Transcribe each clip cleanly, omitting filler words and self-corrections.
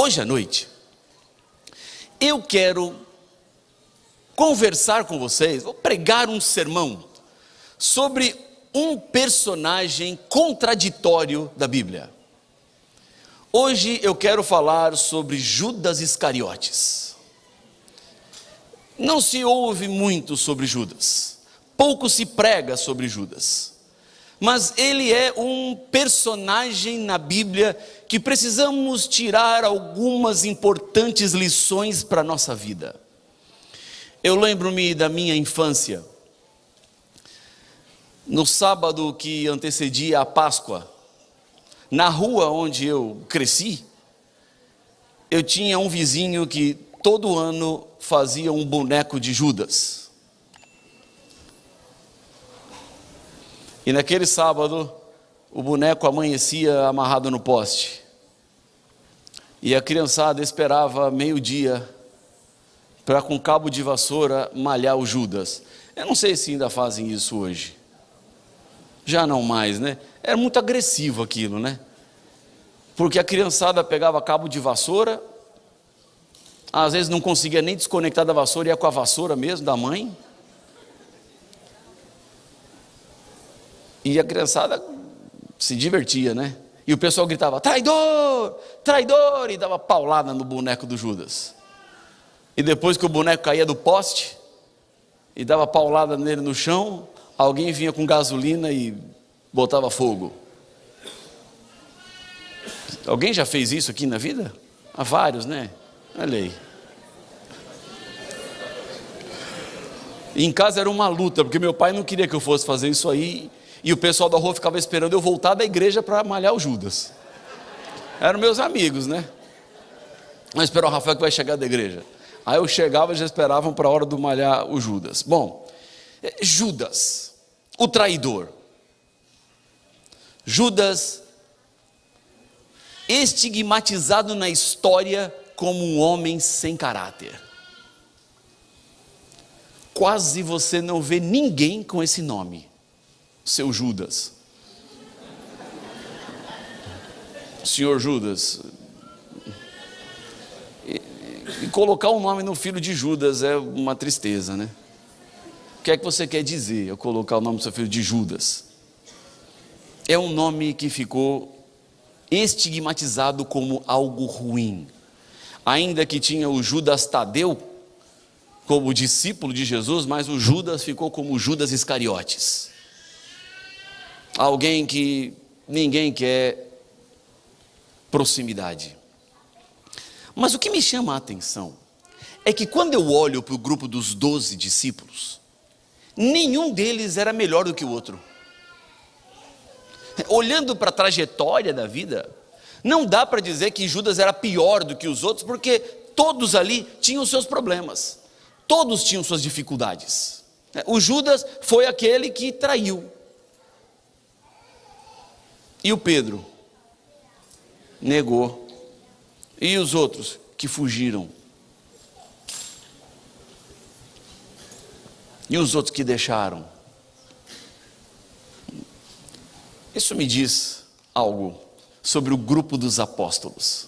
Hoje à noite, eu quero conversar com vocês, vou pregar um sermão sobre um personagem contraditório da Bíblia. Hoje eu quero falar sobre Judas Iscariotes. Não se ouve muito sobre Judas, pouco se prega sobre Judas, mas ele é um personagem na Bíblia que precisamos tirar algumas importantes lições para a nossa vida. Eu lembro-me da minha infância, no sábado que antecedia a Páscoa, na rua onde eu cresci, eu tinha um vizinho que todo ano fazia um boneco de Judas. E naquele sábado, o boneco amanhecia amarrado no poste. E a criançada esperava meio-dia para com cabo de vassoura malhar o Judas. Eu não sei se ainda fazem isso hoje. Já não mais, né? Era muito agressivo aquilo, né? Porque a criançada pegava cabo de vassoura, às vezes não conseguia nem desconectar da vassoura, ia com a vassoura mesmo, da mãe. E a criançada se divertia, né? E o pessoal gritava, traidor, traidor, e dava paulada no boneco do Judas. E depois que o boneco caía do poste, e dava paulada nele no chão, alguém vinha com gasolina e botava fogo. Alguém já fez isso aqui na vida? Há vários, né? Olha aí. E em casa era uma luta, porque meu pai não queria que eu fosse fazer isso aí, e o pessoal da rua ficava esperando eu voltar da igreja para malhar o Judas. Eram meus amigos, né? Vamos esperar o Rafael que vai chegar da igreja. Aí eu chegava e já esperavam para a hora do malhar o Judas. Bom, Judas, o traidor. Judas, estigmatizado na história como um homem sem caráter. Quase você não vê ninguém com esse nome, seu Judas. Senhor Judas. E colocar um nome no filho de Judas é uma tristeza, né? O que é que você quer dizer, eu colocar o nome do seu filho de Judas? É um nome que ficou estigmatizado como algo ruim. Ainda que tinha o Judas Tadeu como discípulo de Jesus, mas o Judas ficou como Judas Iscariotes. Alguém que ninguém quer proximidade. Mas o que me chama a atenção é que quando eu olho para o grupo dos 12 discípulos, nenhum deles era melhor do que o outro. Olhando para a trajetória da vida, não dá para dizer que Judas era pior do que os outros, porque todos ali tinham os seus problemas, todos tinham suas dificuldades. O Judas foi aquele que traiu. E o Pedro negou. E os outros que fugiram? E os outros que deixaram? Isso me diz algo sobre o grupo dos apóstolos.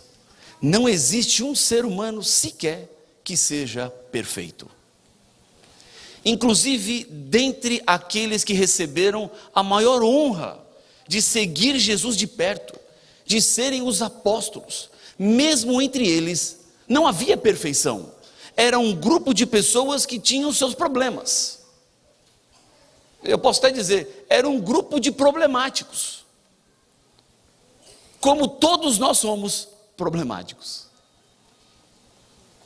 Não existe um ser humano sequer que seja perfeito. Inclusive, dentre aqueles que receberam a maior honra de seguir Jesus de perto, de serem os apóstolos, mesmo entre eles, não havia perfeição. Era um grupo de pessoas que tinham seus problemas. Eu posso até dizer, era um grupo de problemáticos. Como todos nós somos problemáticos.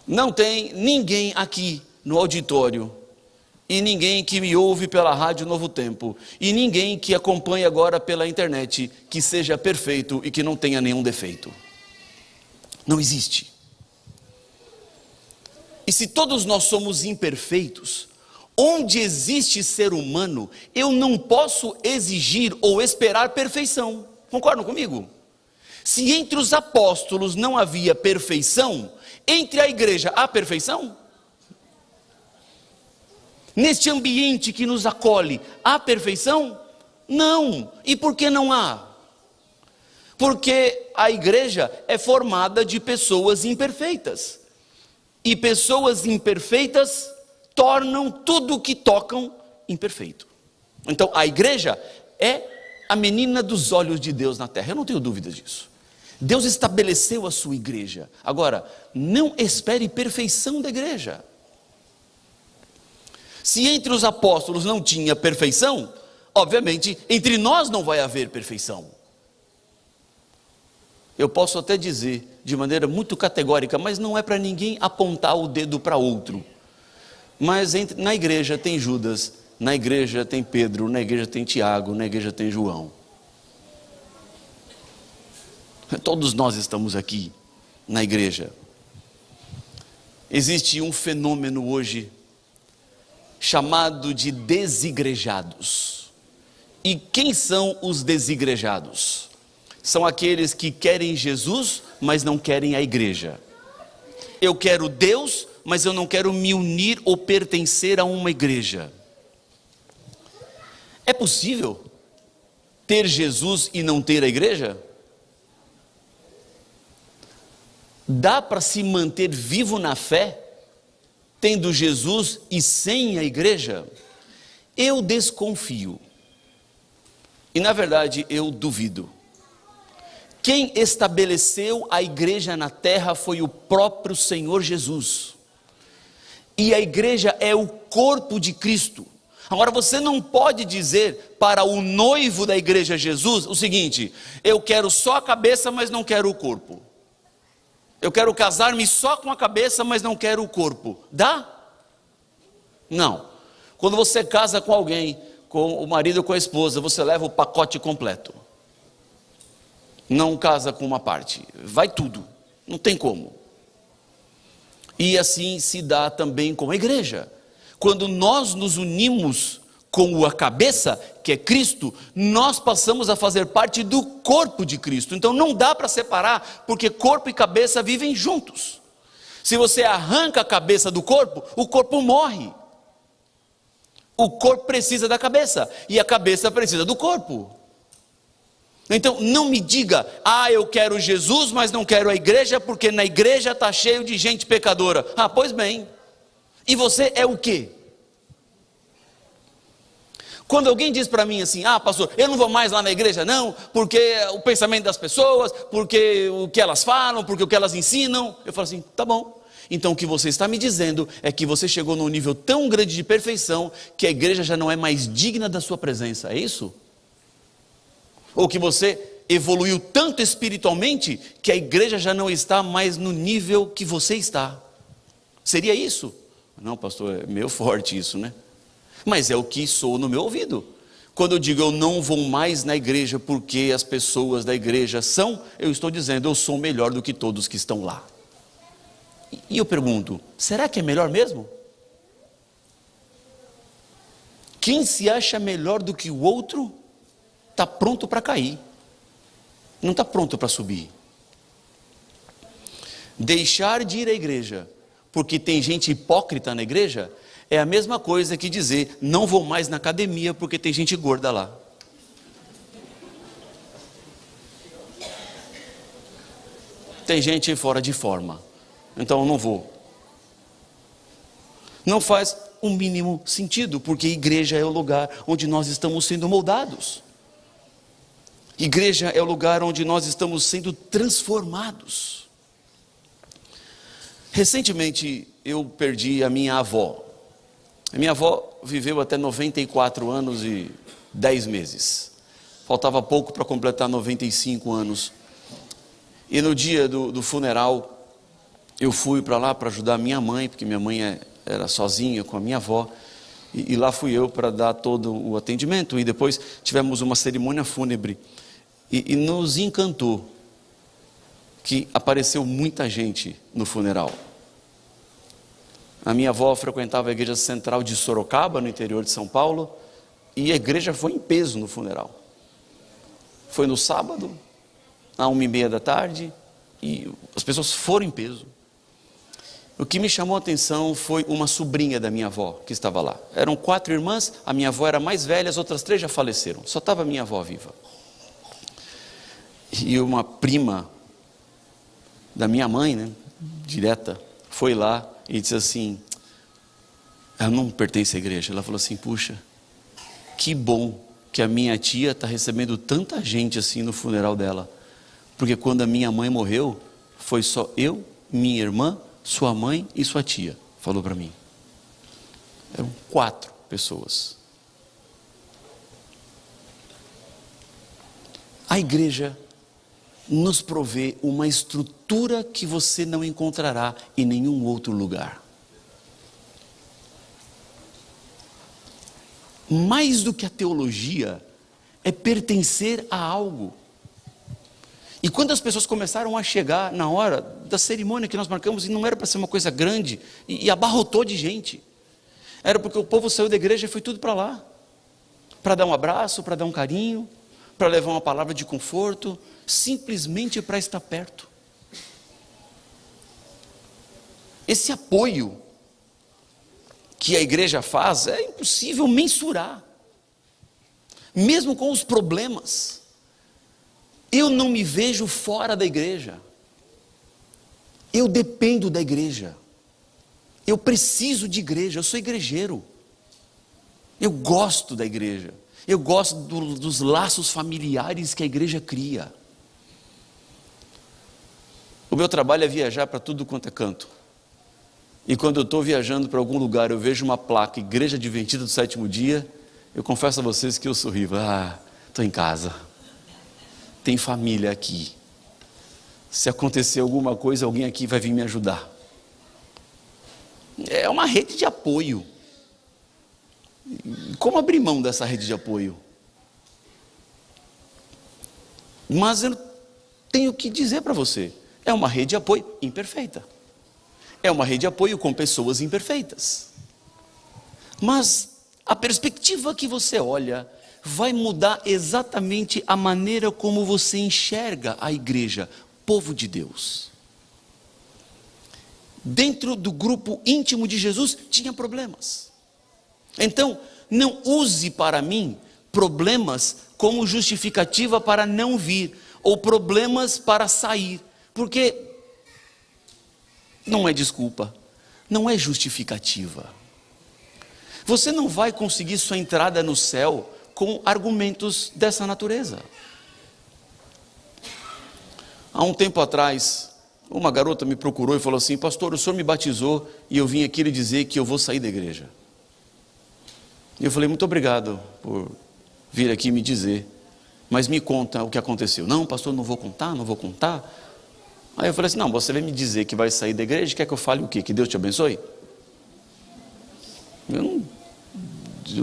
Não tem ninguém aqui no auditório, e ninguém que me ouve pela Rádio Novo Tempo, e ninguém que acompanha agora pela internet, que seja perfeito e que não tenha nenhum defeito. Não existe. E se todos nós somos imperfeitos, onde existe ser humano, eu não posso exigir ou esperar perfeição. Concordam comigo? Se entre os apóstolos não havia perfeição, entre a igreja há perfeição? Neste ambiente que nos acolhe, há perfeição? Não. E por que não há? Porque a igreja é formada de pessoas imperfeitas. E pessoas imperfeitas tornam tudo que tocam imperfeito. Então a igreja é a menina dos olhos de Deus na terra, eu não tenho dúvidas disso. Deus estabeleceu a sua igreja. Agora, não espere perfeição da igreja. Se entre os apóstolos não tinha perfeição, obviamente entre nós não vai haver perfeição. Eu posso até dizer de maneira muito categórica, mas não é para ninguém apontar o dedo para outro. Mas na igreja tem Judas, na igreja tem Pedro, na igreja tem Tiago, na igreja tem João. Todos nós estamos aqui na igreja. Existe um fenômeno hoje chamado de desigrejados. E quem são os desigrejados? São aqueles que querem Jesus, mas não querem a igreja. Eu quero Deus, mas eu não quero me unir ou pertencer a uma igreja. É possível ter Jesus e não ter a igreja? Dá para se manter vivo na fé, tendo Jesus e sem a igreja? Eu desconfio. E na verdade eu duvido. Quem estabeleceu a igreja na terra foi o próprio Senhor Jesus. E a igreja é o corpo de Cristo. Agora você não pode dizer para o noivo da igreja Jesus o seguinte: eu quero só a cabeça, mas não quero o corpo. Eu quero casar-me só com a cabeça, mas não quero o corpo. Dá? Não. Quando você casa com alguém, com o marido ou com a esposa, você leva o pacote completo. Não casa com uma parte, vai tudo, não tem como. E assim se dá também com a igreja. Quando nós nos unimos com a cabeça, que é Cristo, nós passamos a fazer parte do corpo de Cristo. Então não dá para separar, porque corpo e cabeça vivem juntos. Se você arranca a cabeça do corpo, o corpo morre. O corpo precisa da cabeça, e a cabeça precisa do corpo. Então não me diga: eu quero Jesus, mas não quero a igreja, porque na igreja está cheio de gente pecadora. Pois bem, e você é o quê? Quando alguém diz para mim assim: pastor, eu não vou mais lá na igreja não, porque o pensamento das pessoas, porque o que elas falam, porque o que elas ensinam, eu falo assim: tá bom. Então o que você está me dizendo é que você chegou num nível tão grande de perfeição, que a igreja já não é mais digna da sua presença, é isso? Ou que você evoluiu tanto espiritualmente, que a igreja já não está mais no nível que você está. Seria isso? Não, pastor, é meio forte isso, né? Mas é o que soa no meu ouvido. Quando eu digo eu não vou mais na igreja porque as pessoas da igreja são, eu estou dizendo eu sou melhor do que todos que estão lá. E eu pergunto, será que é melhor mesmo? Quem se acha melhor do que o outro está pronto para cair, não está pronto para subir. Deixar de ir à igreja porque tem gente hipócrita na igreja é a mesma coisa que dizer não vou mais na academia porque tem gente gorda lá. Tem gente fora de forma, então eu não vou. Não faz o mínimo sentido, porque igreja é o lugar onde nós estamos sendo moldados. Igreja é o lugar onde nós estamos sendo transformados. Recentemente eu perdi a minha avó. A minha avó viveu até 94 anos e 10 meses. Faltava pouco para completar 95 anos. E no dia do funeral, eu fui para lá para ajudar a minha mãe, porque minha mãe era sozinha com a minha avó. E lá fui eu para dar todo o atendimento. E depois tivemos uma cerimônia fúnebre. E nos encantou que apareceu muita gente no funeral. A minha avó frequentava a igreja central de Sorocaba, no interior de São Paulo, e a igreja foi em peso no funeral. Foi no sábado, à 1h30 da tarde, e as pessoas foram em peso. O que me chamou a atenção foi uma sobrinha da minha avó que estava lá. Eram 4 irmãs, a minha avó era mais velha, as outras 3 já faleceram, só estava a minha avó viva. E uma prima da minha mãe, né, direta, foi lá e disse assim, ela não pertence à igreja, ela falou assim, puxa, que bom que a minha tia está recebendo tanta gente assim no funeral dela, porque quando a minha mãe morreu, foi só eu, minha irmã, sua mãe e sua tia, falou para mim. Eram 4 pessoas. A igreja nos provê uma estrutura que você não encontrará em nenhum outro lugar. Mais do que a teologia, é pertencer a algo. E quando as pessoas começaram a chegar na hora da cerimônia que nós marcamos, e não era para ser uma coisa grande, e abarrotou de gente, era porque o povo saiu da igreja e foi tudo para lá, para dar um abraço, para dar um carinho, para levar uma palavra de conforto, simplesmente para estar perto. Esse apoio que a igreja faz é impossível mensurar, mesmo com os problemas. Eu não me vejo fora da igreja, eu dependo da igreja, eu preciso de igreja, eu sou igrejeiro, eu gosto da igreja, eu gosto dos laços familiares que a igreja cria. O meu trabalho é viajar para tudo quanto é canto, e quando eu estou viajando para algum lugar, eu vejo uma placa, Igreja Adventista do Sétimo Dia, eu confesso a vocês que eu sorrio, estou em casa, tem família aqui, se acontecer alguma coisa, alguém aqui vai vir me ajudar. É uma rede de apoio. Como abrir mão dessa rede de apoio? Mas eu tenho que dizer para você, é uma rede de apoio imperfeita, é uma rede de apoio com pessoas imperfeitas, mas a perspectiva que você olha vai mudar exatamente a maneira como você enxerga a igreja, povo de Deus. Dentro do grupo íntimo de Jesus tinha problemas. Então, não use para mim problemas como justificativa para não vir, ou problemas para sair, porque não é desculpa, não é justificativa. Você não vai conseguir sua entrada no céu com argumentos dessa natureza. Há um tempo atrás, uma garota me procurou e falou assim, pastor, o senhor me batizou e eu vim aqui lhe dizer que eu vou sair da igreja. E eu falei, muito obrigado por vir aqui me dizer, mas me conta o que aconteceu. Não, pastor, não vou contar. Aí eu falei assim, não, você vai me dizer que vai sair da igreja, quer que eu fale o quê? Que Deus te abençoe? Eu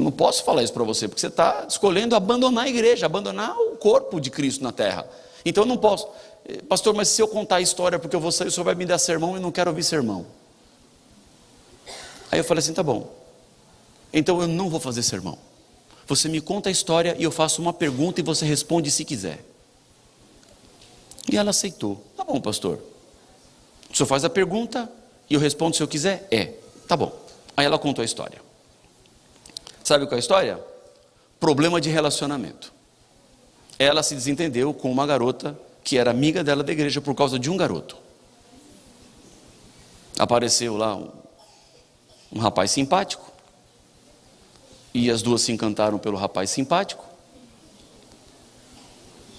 não posso falar isso para você, porque você está escolhendo abandonar a igreja, abandonar o corpo de Cristo na terra. Então eu não posso. Pastor, mas se eu contar a história porque eu vou sair, o senhor vai me dar sermão e eu não quero ouvir sermão. Aí eu falei assim, tá bom, então eu não vou fazer sermão. Você me conta a história e eu faço uma pergunta e você responde se quiser. E ela aceitou. Tá bom, pastor, o senhor faz a pergunta e eu respondo se eu quiser? Tá bom. Aí ela contou a história. Sabe qual é a história? Problema de relacionamento. Ela se desentendeu com uma garota que era amiga dela da igreja por causa de um garoto. Apareceu lá um rapaz simpático, e as duas se encantaram pelo rapaz simpático,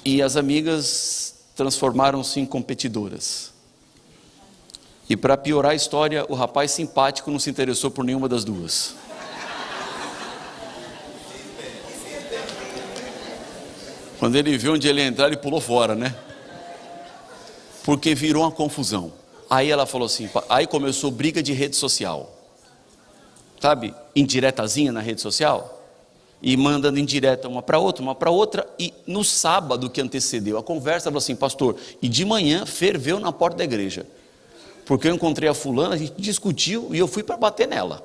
e as amigas transformaram-se em competidoras. E para piorar a história, o rapaz simpático não se interessou por nenhuma das duas. Quando ele viu onde ele ia entrar, ele pulou fora, né? Porque virou uma confusão. Aí ela falou assim, aí começou briga de rede social. Sabe, indiretazinha na rede social? E mandando indireta uma para outra, e no sábado que antecedeu a conversa, ela falou assim, pastor, e de manhã ferveu na porta da igreja. Porque eu encontrei a fulana, a gente discutiu, e eu fui para bater nela.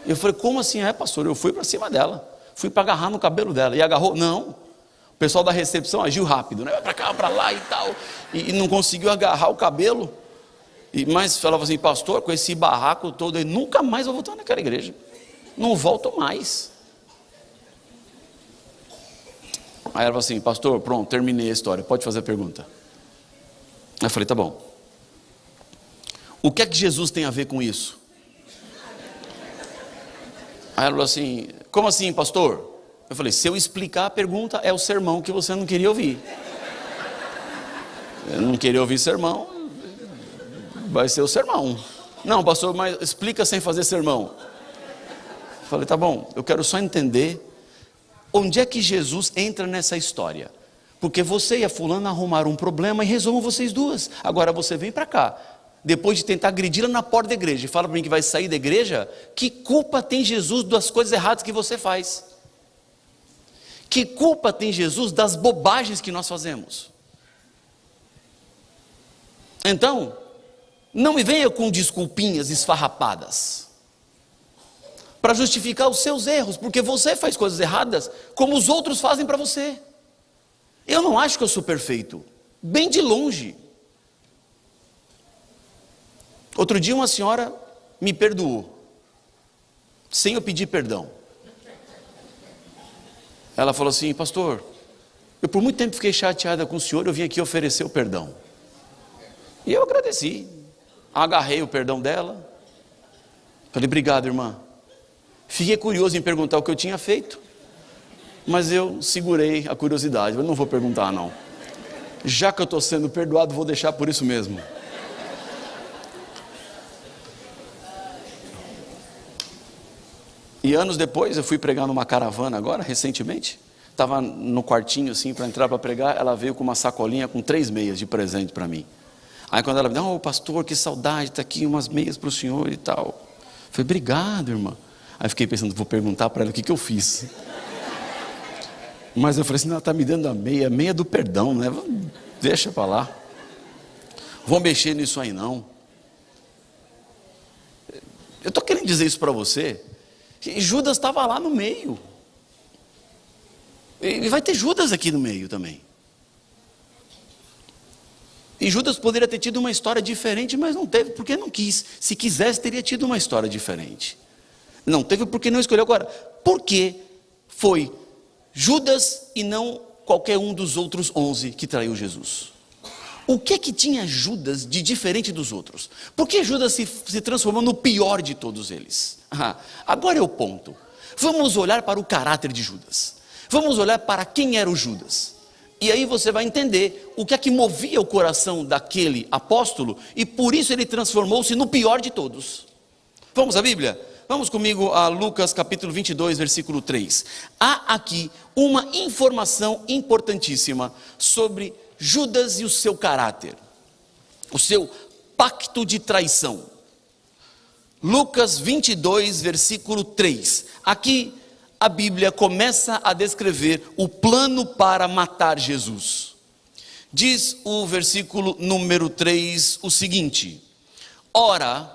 Eu falei, como assim? Pastor, eu fui para cima dela, fui para agarrar no cabelo dela. E agarrou? Não. O pessoal da recepção agiu rápido, né? Vai para cá, para lá e tal, e não conseguiu agarrar o cabelo, mas falava assim, pastor, com esse barraco todo, eu nunca mais vou voltar naquela igreja, não volto mais. Aí ela falou assim: pastor, pronto, terminei a história, pode fazer a pergunta. Aí eu falei: tá bom. O que é que Jesus tem a ver com isso? Aí ela falou assim: como assim, pastor? Eu falei: se eu explicar a pergunta, é o sermão que você não queria ouvir. Eu não queria ouvir sermão, vai ser o sermão. Não, pastor, mas explica sem fazer sermão. Eu falei: tá bom, eu quero só entender onde é que Jesus entra nessa história. Porque você e a fulana arrumaram um problema e resolvam vocês duas. Agora você vem para cá, depois de tentar agredi-la na porta da igreja, e fala para mim que vai sair da igreja. Que culpa tem Jesus das coisas erradas que você faz? Que culpa tem Jesus das bobagens que nós fazemos? Então, não me venha com desculpinhas esfarrapadas para justificar os seus erros, porque você faz coisas erradas como os outros fazem para você. Eu não acho que eu sou perfeito, bem de longe. Outro dia uma senhora me perdoou, sem eu pedir perdão. Ela falou assim: pastor, eu por muito tempo fiquei chateada com o senhor, eu vim aqui oferecer o perdão. E eu agradeci, agarrei o perdão dela, falei: obrigado, irmã. Fiquei curioso em perguntar o que eu tinha feito, mas eu segurei a curiosidade. Eu não vou perguntar não, já que eu estou sendo perdoado, vou deixar por isso mesmo. E anos depois, eu fui pregar numa caravana agora, recentemente. Estava no quartinho assim, para entrar para pregar. Ela veio com uma sacolinha com 3 meias de presente para mim. Aí quando ela me deu: oh, pastor, que saudade, está aqui umas meias para o senhor e tal. Eu falei: obrigado, irmã. Aí fiquei pensando: vou perguntar para ela o que eu fiz. Mas eu falei assim: não, ela está me dando a meia do perdão, né? Deixa para lá. Vou mexer nisso aí não. Eu estou querendo dizer isso para você. E Judas estava lá no meio. E vai ter Judas aqui no meio também. E Judas poderia ter tido uma história diferente, mas não teve, porque não quis. Se quisesse, teria tido uma história diferente. Não teve porque não escolheu. Agora, por que foi Judas e não qualquer um dos outros 11 que traiu Jesus? O que tinha Judas de diferente dos outros? Por que Judas se transformou no pior de todos eles? Agora é o ponto. Vamos olhar para o caráter de Judas. Vamos olhar para quem era o Judas. E aí você vai entender o que movia o coração daquele apóstolo, e por isso ele transformou-se no pior de todos. Vamos à Bíblia? Vamos comigo a Lucas capítulo 22, versículo 3. Há aqui uma informação importantíssima sobre Judas e o seu caráter, o seu pacto de traição. Lucas 22, versículo 3. Aqui a Bíblia começa a descrever o plano para matar Jesus. Diz o versículo número 3 o seguinte: ora,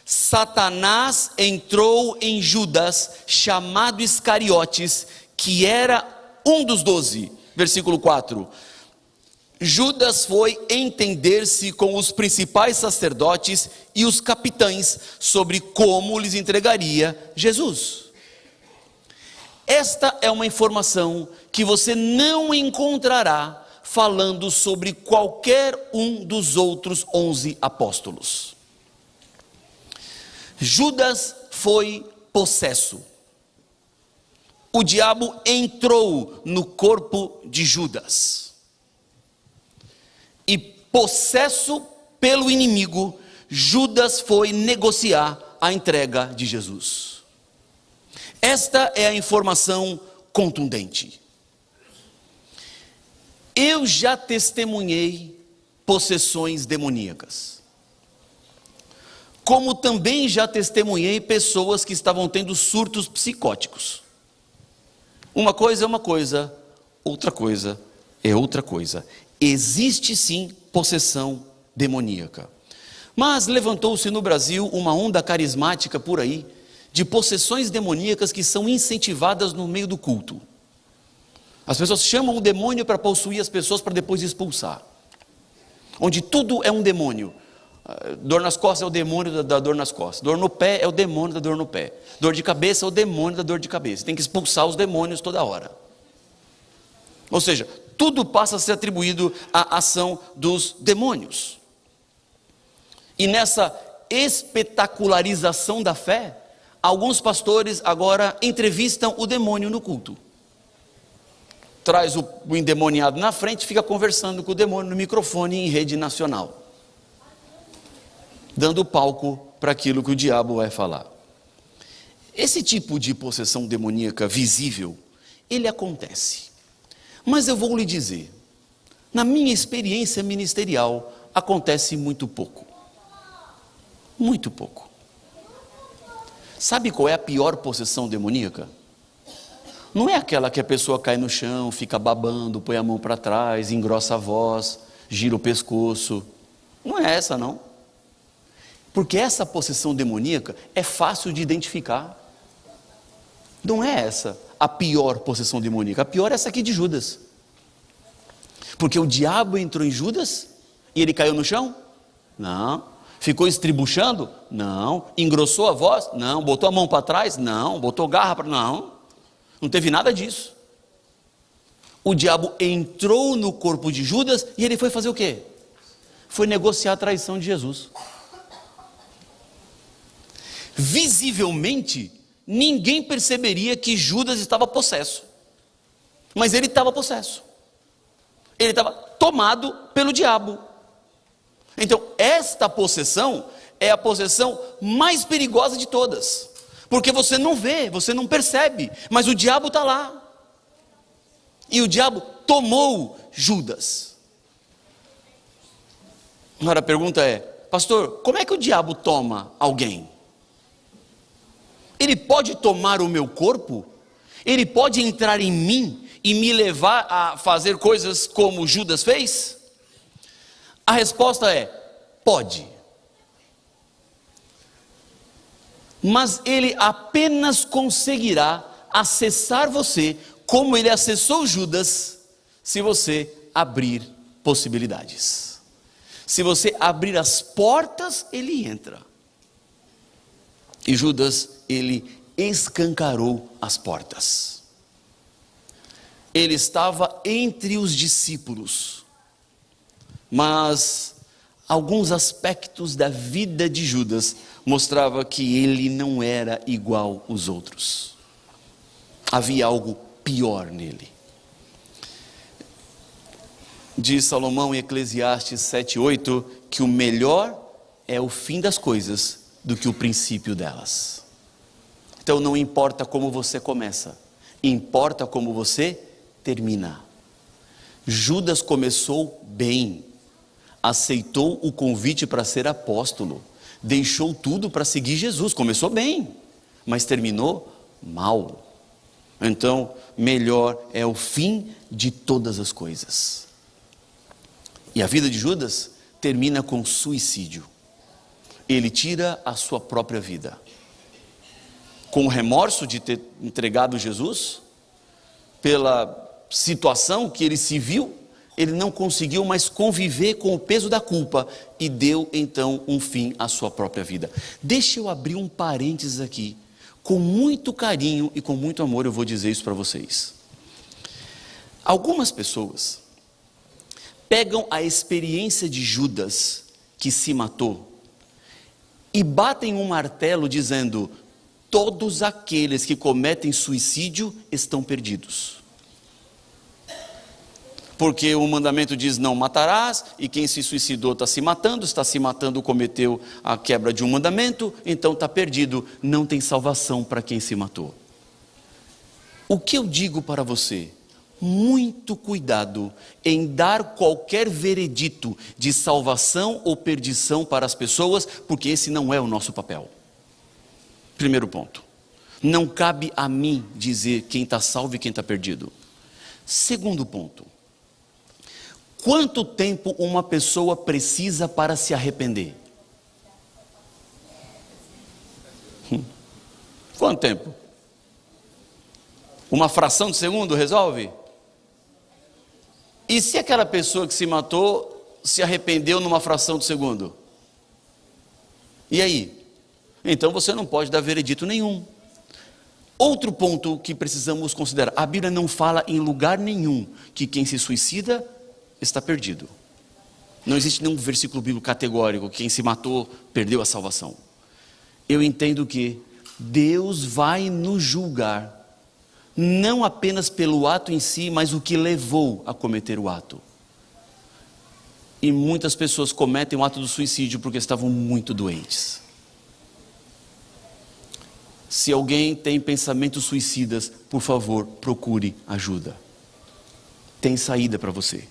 Satanás entrou em Judas, chamado Iscariotes, que era um dos 12. Versículo 4. Judas foi entender-se com os principais sacerdotes e os capitães sobre como lhes entregaria Jesus. Esta é uma informação que você não encontrará falando sobre qualquer um dos outros 11 apóstolos. Judas foi possesso. O diabo entrou no corpo de Judas. E possesso pelo inimigo, Judas foi negociar a entrega de Jesus. Esta é a informação contundente. Eu já testemunhei possessões demoníacas, como também já testemunhei pessoas que estavam tendo surtos psicóticos. Uma coisa é uma coisa, outra coisa é outra coisa. Existe sim possessão demoníaca. Mas levantou-se no Brasil uma onda carismática por aí, de possessões demoníacas que são incentivadas no meio do culto. As pessoas chamam o demônio para possuir as pessoas para depois expulsar. Onde tudo é um demônio. Dor nas costas é o demônio da dor nas costas. Dor no pé é o demônio da dor no pé. Dor de cabeça é o demônio da dor de cabeça. Tem que expulsar os demônios toda hora. Ou seja, tudo passa a ser atribuído à ação dos demônios. E nessa espetacularização da fé, alguns pastores agora entrevistam o demônio no culto. Traz o endemoniado na frente, fica conversando com o demônio no microfone em rede nacional, dando palco para aquilo que o diabo vai falar. Esse tipo de possessão demoníaca visível, ele acontece. Mas eu vou lhe dizer, na minha experiência ministerial, acontece muito pouco. Muito pouco. Sabe qual é a pior possessão demoníaca? Não é aquela que a pessoa cai no chão, fica babando, põe a mão para trás, engrossa a voz, gira o pescoço. Não é essa, não. Porque essa possessão demoníaca é fácil de identificar. Não é essa a pior possessão demoníaca. A pior é essa aqui de Judas. Porque o diabo entrou em Judas e ele caiu no chão? Não. Ficou estribuchando? Não. Engrossou a voz? Não. Botou a mão para trás? Não. Botou garra para... Não teve nada disso. O diabo entrou no corpo de Judas e ele foi fazer o quê? Foi negociar a traição de Jesus. Visivelmente, ninguém perceberia que Judas estava possesso. Mas ele estava possesso. Ele estava tomado pelo diabo. Então, esta possessão é a possessão mais perigosa de todas. Porque você não vê, você não percebe, mas o diabo está lá. E o diabo tomou Judas. Agora a pergunta é, pastor, como é que o diabo toma alguém? Ele pode tomar o meu corpo? Ele pode entrar em mim e me levar a fazer coisas como Judas fez? A resposta é, pode. Mas ele apenas conseguirá acessar você como ele acessou Judas, se você abrir possibilidades. Se você abrir as portas, ele entra. E Judas, ele escancarou as portas. Ele estava entre os discípulos, mas alguns aspectos da vida de Judas mostrava que ele não era igual aos outros. Havia algo pior nele. Diz Salomão em Eclesiastes 7:8 que o melhor é o fim das coisas do que o princípio delas. Então não importa como você começa, importa como você termina. Judas começou bem, aceitou o convite para ser apóstolo, deixou tudo para seguir Jesus, começou bem, mas terminou mal. Então, melhor é o fim de todas as coisas. E a vida de Judas termina com suicídio. Ele tira a sua própria vida. Com o remorso de ter entregado Jesus, pela situação que ele se viu, ele não conseguiu mais conviver com o peso da culpa e deu então um fim à sua própria vida. Deixa eu abrir um parênteses aqui. Com muito carinho e com muito amor eu vou dizer isso para vocês. Algumas pessoas pegam a experiência de Judas, que se matou, e batem um martelo dizendo, todos aqueles que cometem suicídio estão perdidos. Porque o mandamento diz não matarás, e quem se suicidou está se matando, cometeu a quebra de um mandamento, então está perdido, não tem salvação para quem se matou. O que eu digo para você? Muito cuidado em dar qualquer veredito de salvação ou perdição para as pessoas, porque esse não é o nosso papel. Primeiro ponto, não cabe a mim dizer quem está salvo e quem está perdido. Segundo ponto, quanto tempo uma pessoa precisa para se arrepender? Quanto tempo? Uma fração de segundo resolve? E se aquela pessoa que se matou se arrependeu numa fração de segundo? E aí? Então você não pode dar veredito nenhum. Outro ponto que precisamos considerar: a Bíblia não fala em lugar nenhum que quem se suicida está perdido. Não existe nenhum versículo bíblico categórico que quem se matou perdeu a salvação. Eu entendo que Deus vai nos julgar, não apenas pelo ato em si, mas o que levou a cometer o ato. E muitas pessoas cometem o ato do suicídio porque estavam muito doentes. Se alguém tem pensamentos suicidas, por favor, procure ajuda. Tem saída para você,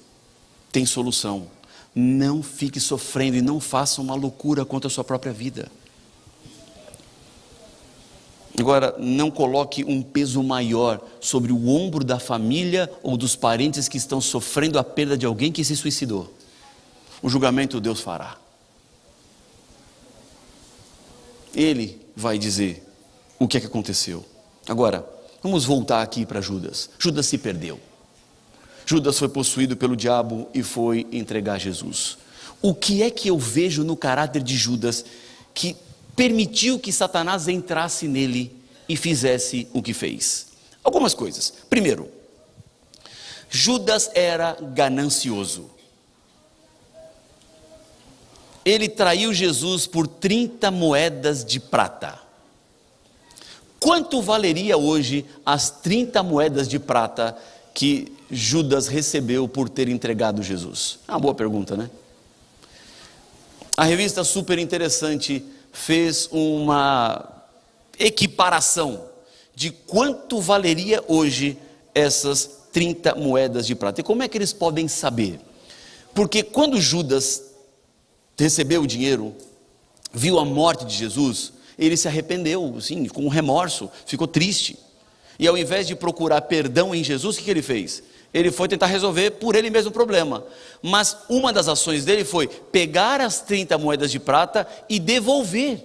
tem solução. Não fique sofrendo e não faça uma loucura contra a sua própria vida. Agora, não coloque um peso maior sobre o ombro da família ou dos parentes que estão sofrendo a perda de alguém que se suicidou. O julgamento Deus fará. Ele vai dizer o que é que aconteceu. Agora, vamos voltar aqui para Judas. Judas se perdeu. Judas foi possuído pelo diabo e foi entregar Jesus. O que é que eu vejo no caráter de Judas que permitiu que Satanás entrasse nele e fizesse o que fez? Algumas coisas. Primeiro, Judas era ganancioso. Ele traiu Jesus por 30 moedas de prata. Quanto valeria hoje as 30 moedas de prata que Judas recebeu por ter entregado Jesus? É uma boa pergunta, né? A revista Super Interessante fez uma equiparação de quanto valeria hoje essas 30 moedas de prata. E como é que eles podem saber? Porque quando Judas recebeu o dinheiro, viu a morte de Jesus, ele se arrependeu, sim, com remorso, ficou triste. E ao invés de procurar perdão em Jesus, o que ele fez? Ele foi tentar resolver por ele mesmo o problema. Mas uma das ações dele foi pegar as 30 moedas de prata e devolver.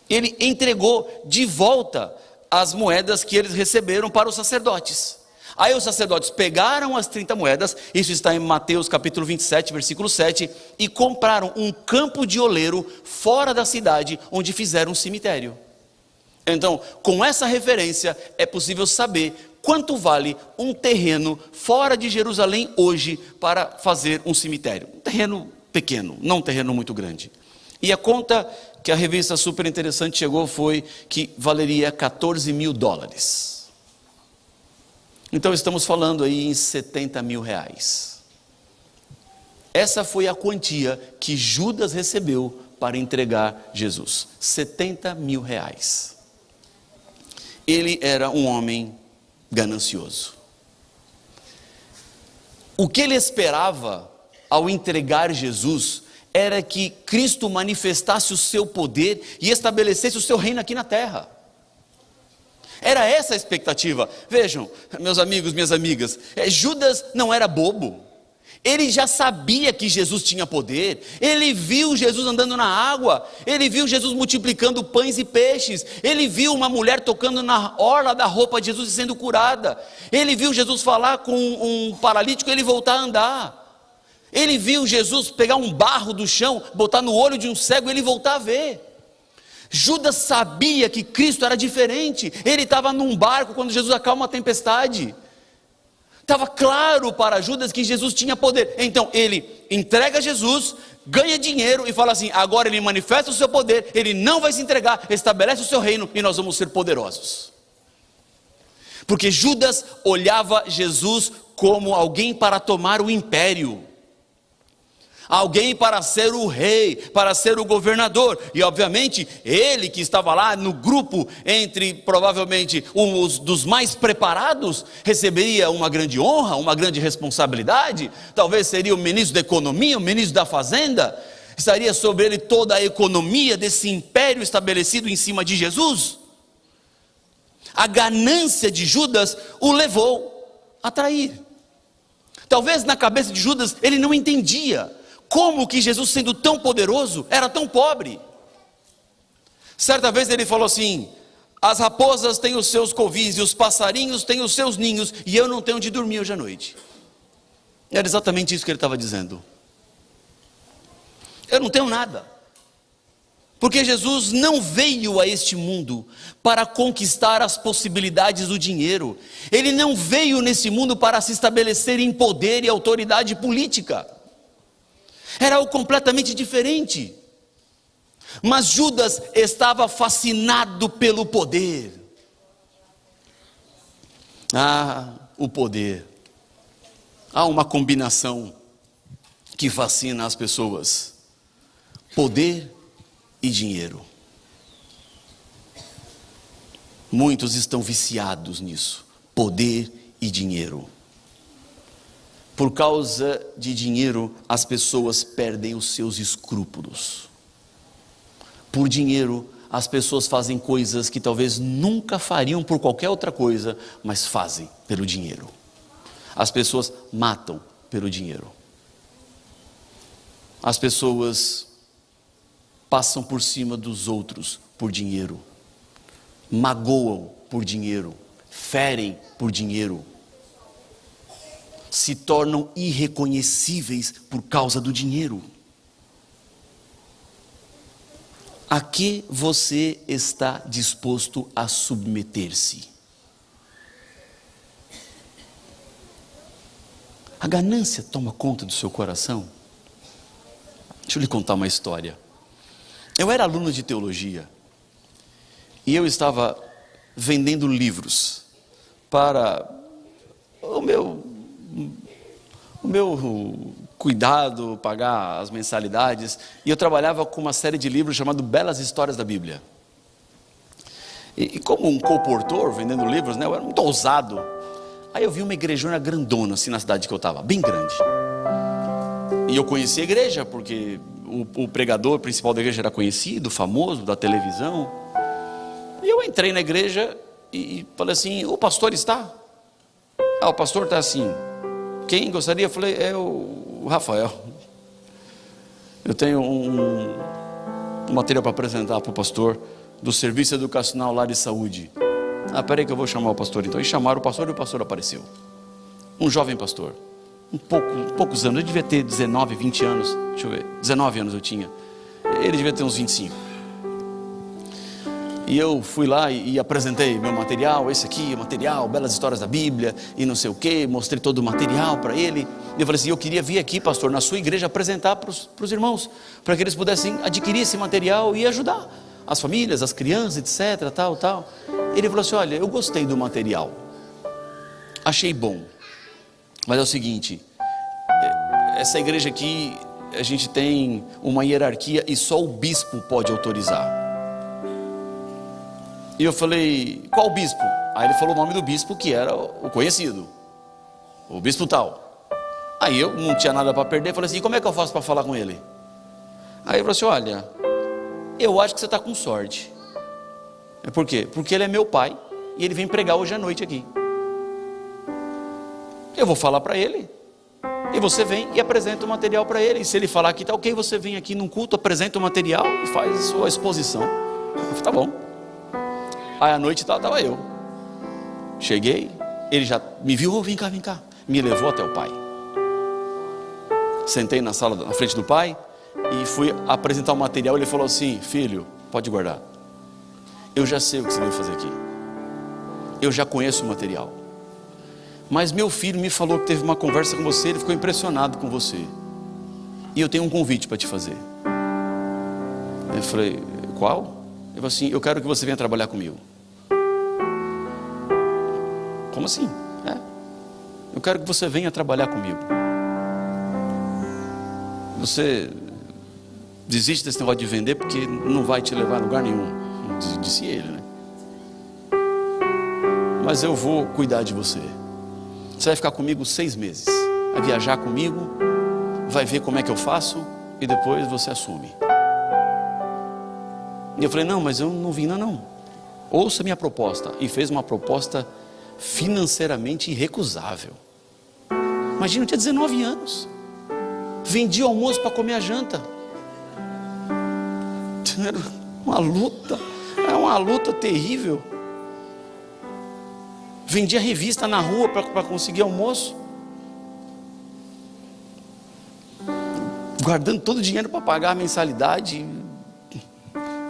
Ele entregou de volta as moedas que eles receberam para os sacerdotes. Aí os sacerdotes pegaram as 30 moedas, isso está em Mateus capítulo 27, versículo 7, e compraram um campo de oleiro fora da cidade, onde fizeram um cemitério. Então, com essa referência, é possível saber quanto vale um terreno fora de Jerusalém hoje para fazer um cemitério. Um terreno pequeno, não um terreno muito grande. E a conta que a revista Super Interessante chegou foi que valeria $14 mil. Então estamos falando aí em 70 mil reais. Essa foi a quantia que Judas recebeu para entregar Jesus. 70 mil reais. Ele era um homem ganancioso. O que ele esperava ao entregar Jesus era que Cristo manifestasse o seu poder e estabelecesse o seu reino aqui na terra. Era essa a expectativa. Vejam, meus amigos, minhas amigas, Judas não era bobo. Ele já sabia que Jesus tinha poder. Ele viu Jesus andando na água. Ele viu Jesus multiplicando pães e peixes. Ele viu uma mulher tocando na orla da roupa de Jesus e sendo curada. Ele viu Jesus falar com um paralítico e ele voltar a andar. Ele viu Jesus pegar um barro do chão, botar no olho de um cego e ele voltar a ver. Judas sabia que Cristo era diferente. Ele estava num barco quando Jesus acalma a tempestade. Estava claro para Judas que Jesus tinha poder. Então ele entrega Jesus, ganha dinheiro e fala assim: agora ele manifesta o seu poder, ele não vai se entregar, estabelece o seu reino e nós vamos ser poderosos. Porque Judas olhava Jesus como alguém para tomar o império. Alguém para ser o rei, para ser o governador. E obviamente, ele que estava lá no grupo, entre provavelmente os dos mais preparados, receberia uma grande honra, uma grande responsabilidade. Talvez seria o ministro da economia, o ministro da fazenda. Estaria sobre ele toda a economia desse império estabelecido em cima de Jesus. A ganância de Judas o levou a trair. Talvez na cabeça de Judas ele não entendia como que Jesus, sendo tão poderoso, era tão pobre. Certa vez ele falou assim: as raposas têm os seus covis e os passarinhos têm os seus ninhos, e eu não tenho onde dormir hoje à noite. Era exatamente isso que ele estava dizendo. Eu não tenho nada. Porque Jesus não veio a este mundo para conquistar as possibilidades do dinheiro. Ele não veio nesse mundo para se estabelecer em poder e autoridade política. Era algo completamente diferente. Mas Judas estava fascinado pelo poder. O poder. Há uma combinação que fascina as pessoas: poder e dinheiro. Muitos estão viciados nisso, poder e dinheiro. Por causa de dinheiro, as pessoas perdem os seus escrúpulos. Por dinheiro, as pessoas fazem coisas que talvez nunca fariam por qualquer outra coisa, mas fazem pelo dinheiro. As pessoas matam pelo dinheiro. As pessoas passam por cima dos outros por dinheiro, magoam por dinheiro, ferem por dinheiro, se tornam irreconhecíveis por causa do dinheiro. A que você está disposto a submeter-se? A ganância toma conta do seu coração? Deixa eu lhe contar uma história. Eu era aluno de teologia e eu estava vendendo livros para o meu cuidado, pagar as mensalidades, e eu trabalhava com uma série de livros chamado Belas Histórias da Bíblia. E como um colportor vendendo livros, né, eu era muito ousado. Aí eu vi uma igrejona grandona assim na cidade que eu estava, bem grande. E eu conheci a igreja porque o pregador principal da igreja era conhecido, famoso, da televisão. E eu entrei na igreja e falei assim: o pastor está? O pastor está assim. Quem gostaria? Eu falei: é o Rafael. Eu tenho um material para apresentar para o pastor do Serviço Educacional Lar e Saúde. Peraí que eu vou chamar o pastor então. E chamaram o pastor e o pastor apareceu. Um jovem pastor. Poucos anos, eu devia ter 19, 20 anos, deixa eu ver, 19 anos eu tinha, ele devia ter uns 25, e eu fui lá e apresentei meu material, esse aqui, o material, Belas Histórias da Bíblia, e não sei o que, mostrei todo o material para ele, e eu falei assim: eu queria vir aqui, pastor, na sua igreja apresentar para os irmãos, para que eles pudessem adquirir esse material e ajudar as famílias, as crianças, etc, tal. Ele falou assim: olha, eu gostei do material, achei bom, mas é o seguinte, essa igreja aqui, a gente tem uma hierarquia e só o bispo pode autorizar. E eu falei: qual bispo? Aí ele falou o nome do bispo, que era o conhecido, o bispo tal. Aí eu não tinha nada para perder, falei assim: como é que eu faço para falar com ele? Aí ele falou assim: olha, eu acho que você está com sorte. Por quê? Porque ele é meu pai e ele vem pregar hoje à noite aqui. Eu vou falar para ele, e você vem e apresenta o material para ele. E se ele falar que está ok, você vem aqui num culto, apresenta o material e faz a sua exposição. Eu falei: tá bom. Aí à noite estava eu. Cheguei, ele já me viu: vem cá. Me levou até o pai. Sentei na sala, na frente do pai, e fui apresentar o material. Ele falou assim: filho, pode guardar. Eu já sei o que você veio fazer aqui. Eu já conheço o material. Mas meu filho me falou que teve uma conversa com você, ele ficou impressionado com você. E eu tenho um convite para te fazer. Eu falei: qual? Ele falou assim: eu quero que você venha trabalhar comigo. Como assim? Eu quero que você venha trabalhar comigo. Você desiste desse negócio de vender, porque não vai te levar a lugar nenhum, disse ele, né? Mas eu vou cuidar de você. Você vai ficar comigo 6 meses, vai viajar comigo, vai ver como é que eu faço, e depois você assume. E eu falei: não, mas eu não vim não. Ouça minha proposta. E fez uma proposta financeiramente irrecusável. Imagina, eu tinha 19 anos, vendi o almoço para comer a janta. Era uma luta terrível. Vendia revista na rua para conseguir almoço, guardando todo o dinheiro para pagar a mensalidade.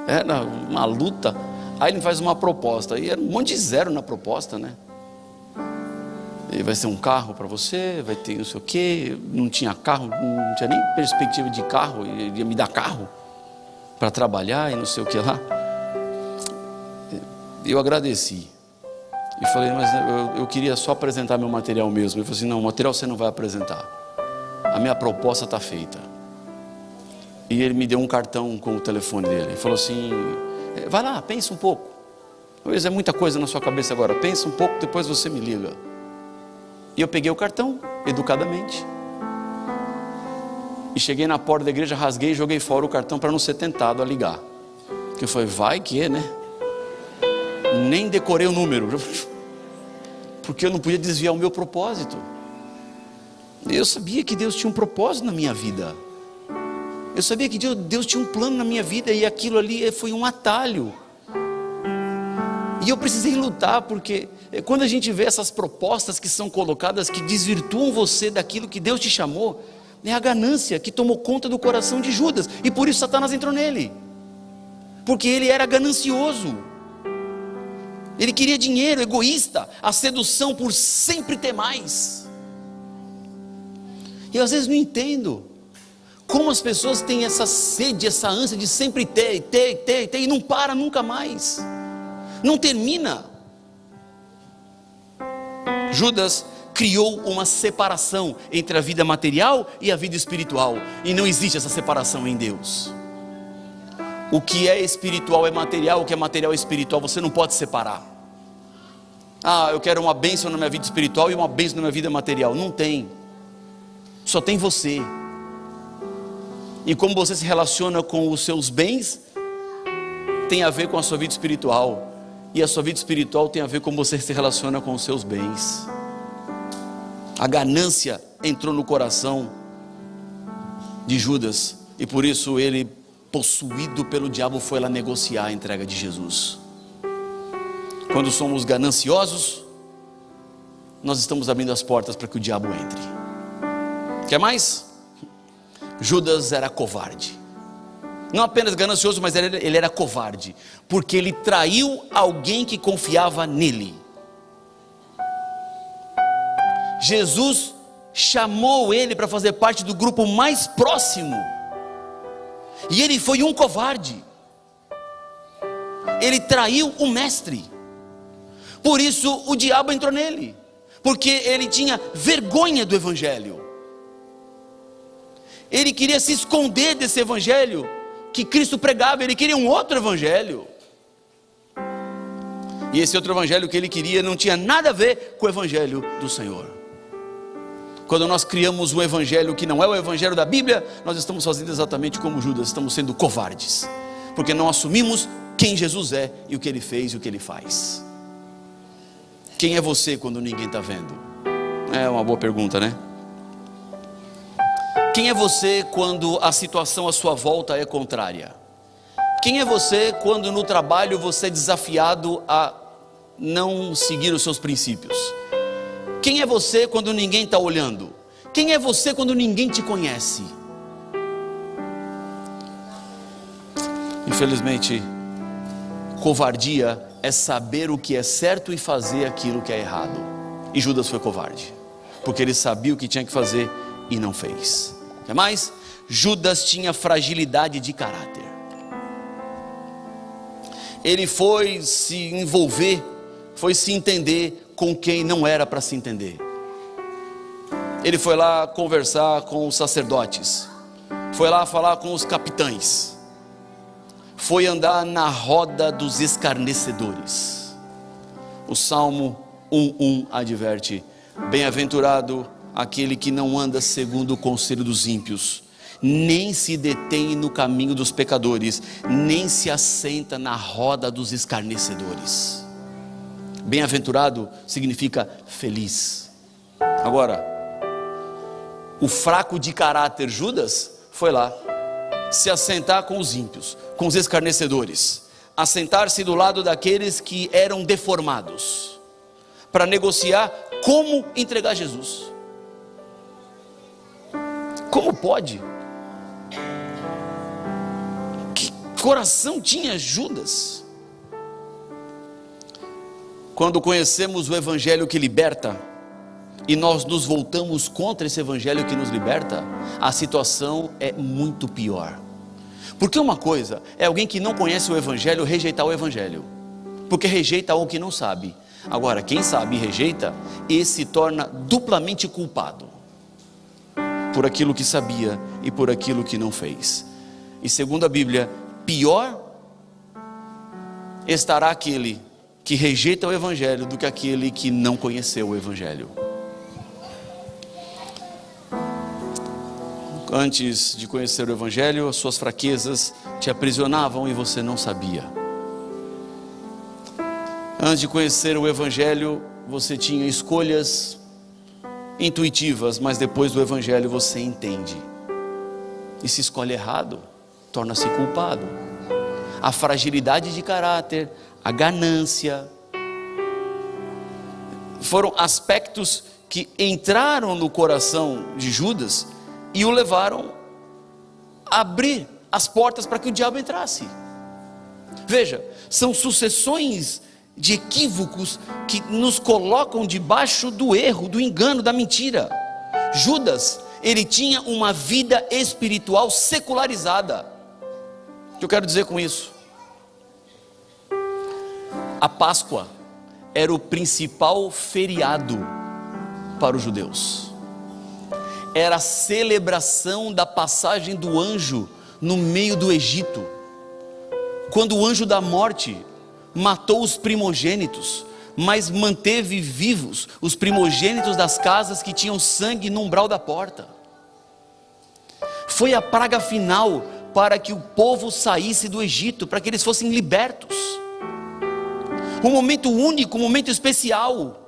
Era uma luta. Aí ele me faz uma proposta, e era um monte de zero na proposta, né? E vai ser um carro para você, vai ter não sei o quê. Não tinha carro, não tinha nem perspectiva de carro, ele ia me dar carro para trabalhar e não sei o que lá. Eu agradeci e falei, mas eu queria só apresentar meu material mesmo. Ele falou assim, não, o material você não vai apresentar, a minha proposta está feita. E ele me deu um cartão com o telefone dele. Ele falou assim, vai lá, pensa um pouco. Talvez é muita coisa na sua cabeça agora. Pensa um pouco, depois você me liga. E eu peguei o cartão, educadamente. E cheguei na porta da igreja, rasguei e joguei fora o cartão para não ser tentado a ligar. Porque eu falei, vai que é, né? Nem decorei o número. Porque eu não podia desviar o meu propósito. Eu sabia que Deus tinha um propósito na minha vida. Eu sabia que Deus tinha um plano na minha vida, e aquilo ali foi um atalho. E eu precisei lutar, porque quando a gente vê essas propostas que são colocadas, que desvirtuam você daquilo que Deus te chamou, é a ganância que tomou conta do coração de Judas, e por isso Satanás entrou nele, porque ele era ganancioso, ele queria dinheiro, egoísta, a sedução por sempre ter mais. E eu às vezes não entendo como as pessoas têm essa sede, essa ânsia de sempre ter, e não para nunca mais, não termina. Judas criou uma separação entre a vida material e a vida espiritual, e não existe essa separação em Deus. O que é espiritual é material, o que é material é espiritual, você não pode separar. Eu quero uma bênção na minha vida espiritual e uma bênção na minha vida material. Não tem, só tem você. E como você se relaciona com os seus bens tem a ver com a sua vida espiritual, e a sua vida espiritual tem a ver com como você se relaciona com os seus bens. A ganância entrou no coração de Judas, e por isso ele, possuído pelo diabo, foi lá negociar a entrega de Jesus. Quando somos gananciosos, nós estamos abrindo as portas para que o diabo entre. Quer mais? Judas era covarde. Não apenas ganancioso, mas ele era covarde, porque ele traiu alguém que confiava nele. Jesus chamou ele para fazer parte do grupo mais próximo, e ele foi um covarde. Ele traiu o mestre. Por isso o diabo entrou nele, porque ele tinha vergonha do evangelho. Ele queria se esconder desse evangelho que Cristo pregava, ele queria um outro evangelho. E esse outro evangelho que ele queria não tinha nada a ver com o evangelho do Senhor. Quando nós criamos um evangelho que não é o evangelho da Bíblia, nós estamos fazendo exatamente como Judas, estamos sendo covardes, porque não assumimos quem Jesus é, e o que ele fez e o que ele faz. Quem é você quando ninguém está vendo? É uma boa pergunta, né? Quem é você quando a situação à sua volta é contrária? Quem é você quando no trabalho você é desafiado a não seguir os seus princípios? Quem é você quando ninguém está olhando? Quem é você quando ninguém te conhece? Infelizmente, covardia é saber o que é certo e fazer aquilo que é errado. E Judas foi covarde, porque ele sabia o que tinha que fazer e não fez. Quer mais? Judas tinha fragilidade de caráter. Ele foi se envolver, foi se entender com quem não era para se entender. Ele foi lá conversar com os sacerdotes, foi lá falar com os capitães, foi andar na roda dos escarnecedores. O Salmo 1:1 adverte: bem-aventurado aquele que não anda segundo o conselho dos ímpios, nem se detém no caminho dos pecadores, nem se assenta na roda dos escarnecedores. Bem-aventurado significa feliz. Agora, o fraco de caráter Judas foi lá se assentar com os ímpios, com os escarnecedores, assentar-se do lado daqueles que eram deformados, para negociar como entregar Jesus. Como pode? Que coração tinha Judas? Quando conhecemos o evangelho que liberta, e nós nos voltamos contra esse evangelho que nos liberta, a situação é muito pior. Porque uma coisa é alguém que não conhece o evangelho rejeitar o evangelho, porque rejeita algo que não sabe. Agora, quem sabe e rejeita, esse se torna duplamente culpado, por aquilo que sabia e por aquilo que não fez. E segundo a Bíblia, pior estará aquele que rejeita o evangelho do que aquele que não conheceu o evangelho. Antes de conhecer o evangelho, as suas fraquezas te aprisionavam e você não sabia. Antes de conhecer o evangelho, você tinha escolhas intuitivas, mas depois do evangelho você entende. E se escolhe errado, torna-se culpado. A fragilidade de caráter, a ganância, foram aspectos que entraram no coração de Judas e o levaram a abrir as portas para que o diabo entrasse. Veja, são sucessões de equívocos que nos colocam debaixo do erro, do engano, da mentira. Judas, ele tinha uma vida espiritual secularizada. O que eu quero dizer com isso? A Páscoa era o principal feriado para os judeus. Era a celebração da passagem do anjo no meio do Egito, quando o anjo da morte matou os primogênitos, mas manteve vivos os primogênitos das casas que tinham sangue no umbral da porta. Foi a praga final para que o povo saísse do Egito, para que eles fossem libertos. Um momento único, um momento especial.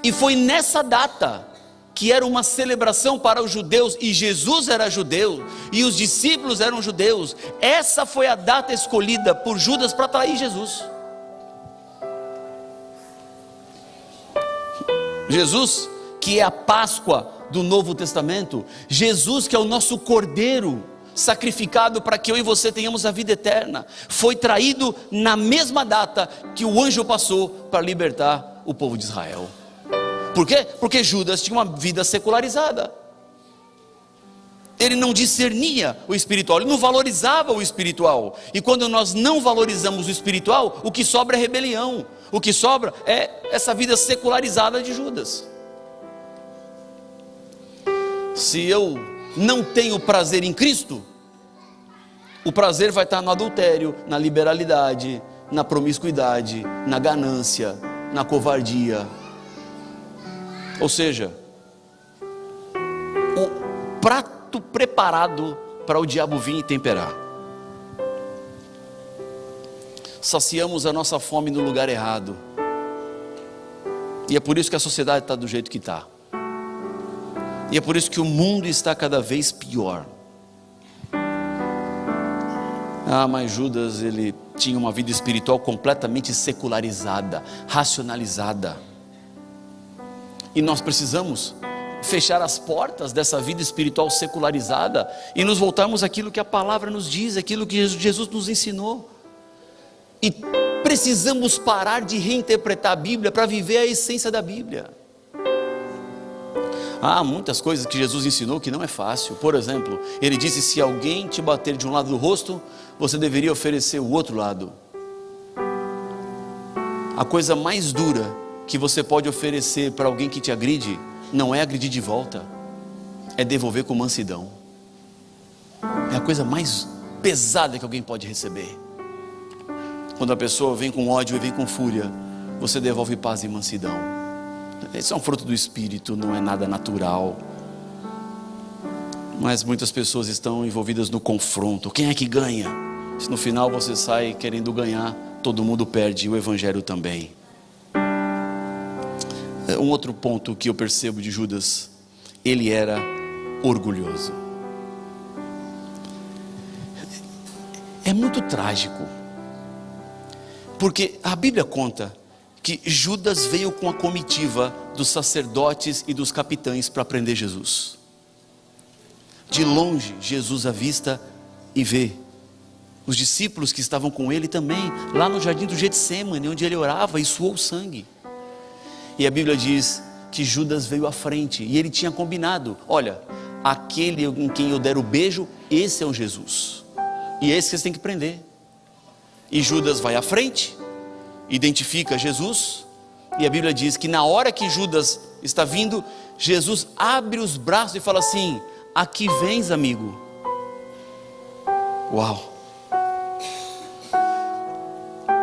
E foi nessa data que era uma celebração para os judeus, e Jesus era judeu, e os discípulos eram judeus. Essa foi a data escolhida por Judas para trair Jesus. Jesus, que é a Páscoa do Novo Testamento, Jesus que é o nosso Cordeiro sacrificado para que eu e você tenhamos a vida eterna, foi traído na mesma data que o anjo passou para libertar o povo de Israel. Por quê? Porque Judas tinha uma vida secularizada. Ele não discernia o espiritual, ele não valorizava o espiritual. E quando nós não valorizamos o espiritual, o que sobra é rebelião. O que sobra é essa vida secularizada de Judas. Se eu não tenho prazer em Cristo, o prazer vai estar no adultério, na liberalidade, na promiscuidade, na ganância, na covardia. Ou seja, o prato preparado para o diabo vir e temperar. Saciamos a nossa fome no lugar errado. E é por isso que a sociedade está do jeito que está. E é por isso que o mundo está cada vez pior. Mas Judas, ele tinha uma vida espiritual completamente secularizada, racionalizada. E nós precisamos fechar as portas dessa vida espiritual secularizada e nos voltarmos àquilo que a palavra nos diz, aquilo que Jesus nos ensinou. E precisamos parar de reinterpretar a Bíblia para viver a essência da Bíblia. Há muitas coisas que Jesus ensinou que não é fácil. Por exemplo, ele disse: se alguém te bater de um lado do rosto, você deveria oferecer o outro lado. A coisa mais dura que você pode oferecer para alguém que te agride, não é agredir de volta, é devolver com mansidão. É a coisa mais pesada que alguém pode receber. Quando a pessoa vem com ódio e vem com fúria, você devolve paz e mansidão. Isso é um fruto do Espírito, não é nada natural. Mas muitas pessoas estão envolvidas no confronto. Quem é que ganha? Se no final você sai querendo ganhar, todo mundo perde, e o Evangelho também. Um outro ponto que eu percebo de Judas: ele era orgulhoso. É muito trágico, porque a Bíblia conta que Judas veio com a comitiva dos sacerdotes e dos capitães para prender Jesus. De longe, Jesus avista e vê os discípulos que estavam com ele também, lá no jardim do Getsêmani, onde ele orava e suou sangue. E a Bíblia diz que Judas veio à frente, e ele tinha combinado: olha, aquele em quem eu der o beijo, esse é o Jesus, e esse vocês têm que prender. E Judas vai à frente, identifica Jesus, e a Bíblia diz que na hora que Judas está vindo, Jesus abre os braços e fala assim: aqui vens, amigo. Uau!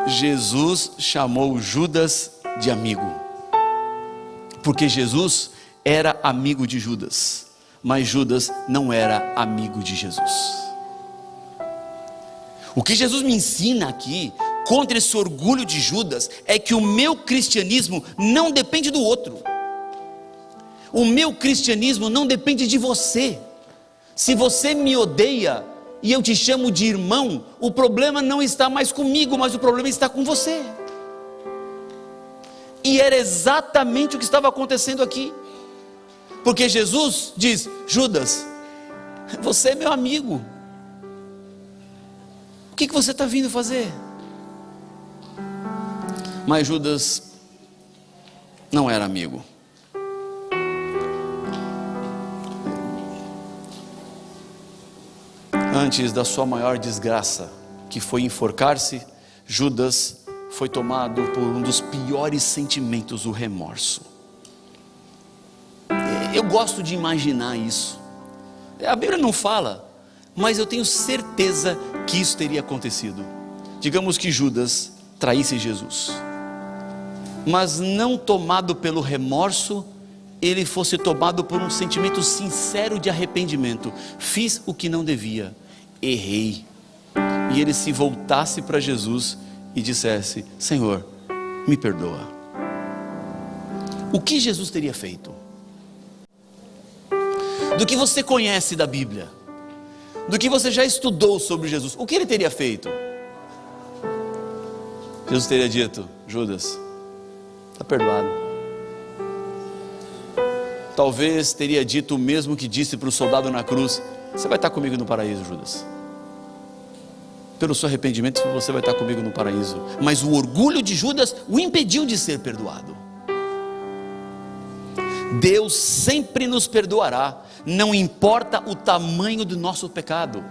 Jesus chamou Judas de amigo, porque Jesus era amigo de Judas, mas Judas não era amigo de Jesus. O que Jesus me ensina aqui, contra esse orgulho de Judas, é que o meu cristianismo não depende do outro. O meu cristianismo não depende de você. Se você me odeia e eu te chamo de irmão, o problema não está mais comigo, mas o problema está com você. E era exatamente o que estava acontecendo aqui, porque Jesus diz: Judas, você é meu amigo, o que você está vindo fazer? Mas Judas não era amigo. Antes da sua maior desgraça, que foi enforcar-se, Judas foi tomado por um dos piores sentimentos, o remorso. Eu gosto de imaginar isso. A Bíblia não fala, mas eu tenho certeza que isso teria acontecido. Digamos que Judas traísse Jesus, mas não tomado pelo remorso, ele fosse tomado por um sentimento sincero de arrependimento. Fiz o que não devia, errei. E ele se voltasse para Jesus e dissesse: Senhor, me perdoa. O que Jesus teria feito? Do que você conhece da Bíblia, do que você já estudou sobre Jesus, o que ele teria feito? Jesus teria dito: Judas, está perdoado. Talvez teria dito o mesmo que disse para o soldado na cruz: você vai estar comigo no paraíso, Judas. Pelo seu arrependimento você vai estar comigo no paraíso. Mas o orgulho de Judas o impediu de ser perdoado. Deus sempre nos perdoará, não importa o tamanho do nosso pecado.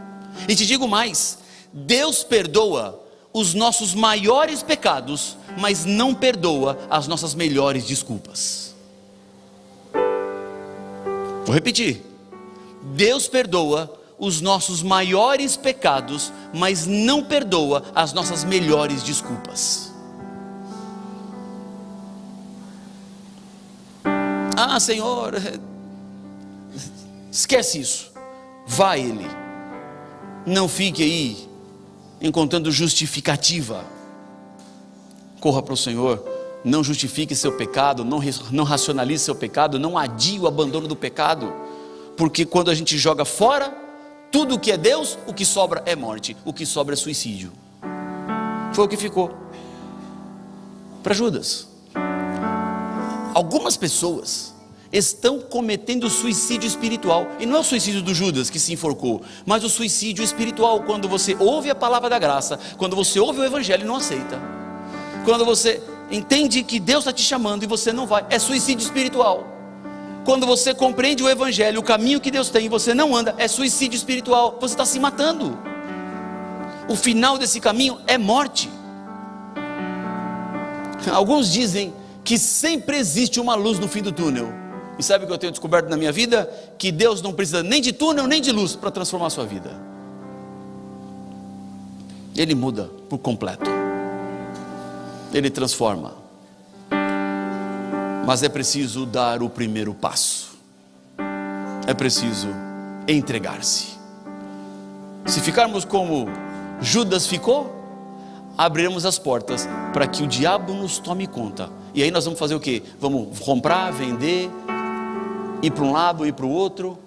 E te digo mais: Deus perdoa os nossos maiores pecados, mas não perdoa as nossas melhores desculpas. Vou repetir: Deus perdoa os nossos maiores pecados, mas não perdoa as nossas melhores desculpas. Ah, Senhor, esquece isso. Vai ele. Não fique aí encontrando justificativa. Corra para o Senhor. Não justifique seu pecado, não racionalize seu pecado, não adie o abandono do pecado, porque quando a gente joga fora tudo o que é Deus, o que sobra é morte, o que sobra é suicídio. Foi o que ficou para Judas. Algumas pessoas estão cometendo suicídio espiritual, e não é o suicídio do Judas que se enforcou, mas o suicídio espiritual, quando você ouve a palavra da graça, quando você ouve o evangelho e não aceita, quando você entende que Deus está te chamando e você não vai, é suicídio espiritual. Quando você compreende o evangelho, o caminho que Deus tem e você não anda, é suicídio espiritual, você está se matando. O final desse caminho é morte. Alguns dizem que sempre existe uma luz no fim do túnel, e sabe o que eu tenho descoberto na minha vida? Que Deus não precisa nem de túnel nem de luz para transformar a sua vida. Ele muda por completo, Ele transforma. Mas é preciso dar o primeiro passo, é preciso entregar-se. Se ficarmos como Judas ficou, abriremos as portas para que o diabo nos tome conta. E aí nós vamos fazer o quê? Vamos comprar, vender, ir para um lado, ir para o outro,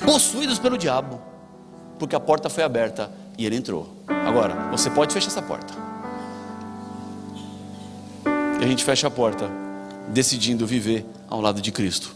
possuídos pelo diabo, porque a porta foi aberta e ele entrou. Agora, você pode fechar essa porta, e a gente fecha a porta decidindo viver ao lado de Cristo.